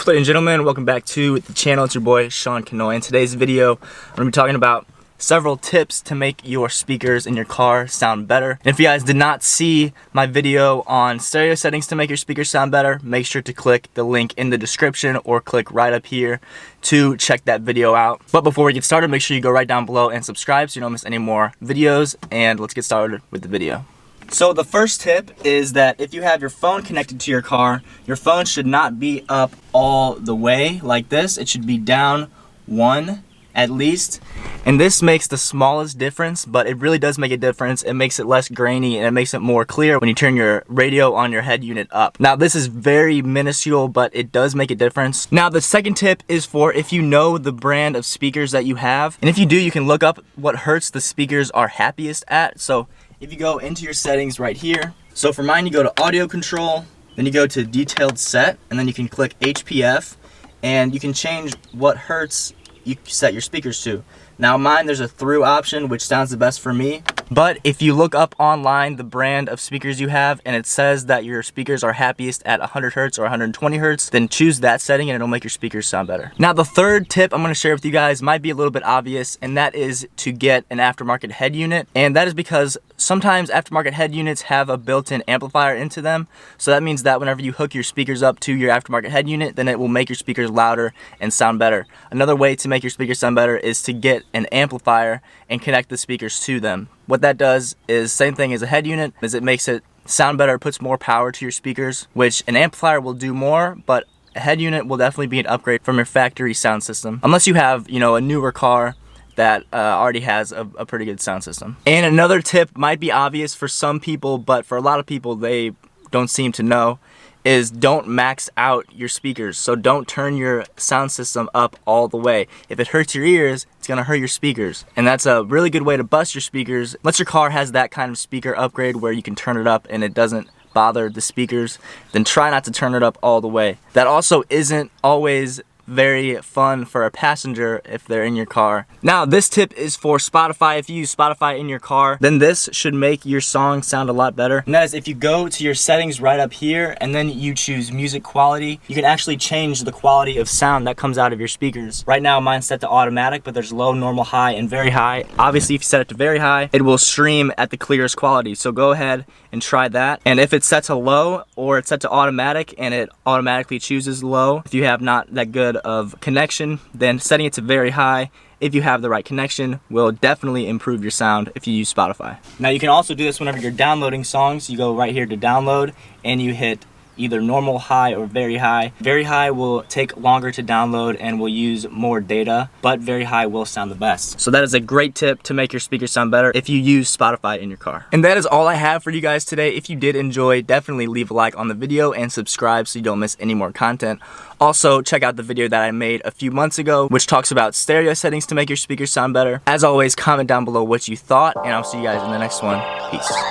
Ladies and gentlemen, welcome back to the channel. It's your boy Sean Kanoy. In today's video, I'm going to be talking about several tips to make your speakers in your car sound better. And if you guys did not see my video on stereo settings to make your speakers sound better, make sure to click the link in the description or click right up here to check that video out. But before we get started, make sure you go right down below and subscribe so you don't miss any more videos. And let's get started with the video. So the first tip is that if you have your phone connected to your car, your phone should not be up all the way like this. It should be down one at least. And this makes the smallest difference, but it really does make a difference. It makes it less grainy and it makes it more clear when you turn your radio on your head unit up. Now this is very minuscule, but it does make a difference. Now the second tip is for if you know the brand of speakers that you have. And if you do, you can look up what hertz the speakers are happiest at. So if you go into your settings right here, so for mine you go to audio control, then you go to detailed set, and then you can click HPF, and you can change what hertz you set your speakers to. Now mine, there's a through option, which sounds the best for me. But if you look up online the brand of speakers you have and it says that your speakers are happiest at 100 hertz or 120 hertz, then choose that setting and it'll make your speakers sound better. Now the third tip I'm going to share with you guys might be a little bit obvious, and that is to get an aftermarket head unit. And that is because sometimes aftermarket head units have a built-in amplifier into them. So that means that whenever you hook your speakers up to your aftermarket head unit, then it will make your speakers louder and sound better. Another way to make your speakers sound better is to get an amplifier and connect the speakers to them. What that does is same thing as a head unit, is it makes it sound better, puts more power to your speakers, which an amplifier will do more, but a head unit will definitely be an upgrade from your factory sound system. Unless you have, a newer car that already has a pretty good sound system. And another tip might be obvious for some people, but for a lot of people they don't seem to know, is don't max out your speakers. So don't turn your sound system up all the way. If it hurts your ears, it's gonna hurt your speakers. And that's a really good way to bust your speakers. Unless your car has that kind of speaker upgrade where you can turn it up and it doesn't bother the speakers, then try not to turn it up all the way. That also isn't always very fun for a passenger if they're in your car. Now this tip is for Spotify. If you use Spotify in your car, then this should make your song sound a lot better. And that is if you go to your settings right up here and then you choose music quality, you can actually change the quality of sound that comes out of your speakers. Right now mine's set to automatic, but there's low, normal, high, and very high. Obviously if you set it to very high, it will stream at the clearest quality. So go ahead and try that. And if it's set to low or it's set to automatic and it automatically chooses low, if you have not that good of connection, then setting it to very high, if you have the right connection, will definitely improve your sound if you use Spotify. Now you can also do this whenever you're downloading songs. You go right here to download and you hit either normal, high, or very high. Very high will take longer to download and will use more data, but very high will sound the best. So that is a great tip to make your speakers sound better if you use Spotify in your car. And that is all I have for you guys today. If you did enjoy, definitely leave a like on the video and subscribe so you don't miss any more content. Also, check out the video that I made a few months ago, which talks about stereo settings to make your speakers sound better. As always, comment down below what you thought, and I'll see you guys in the next one. Peace.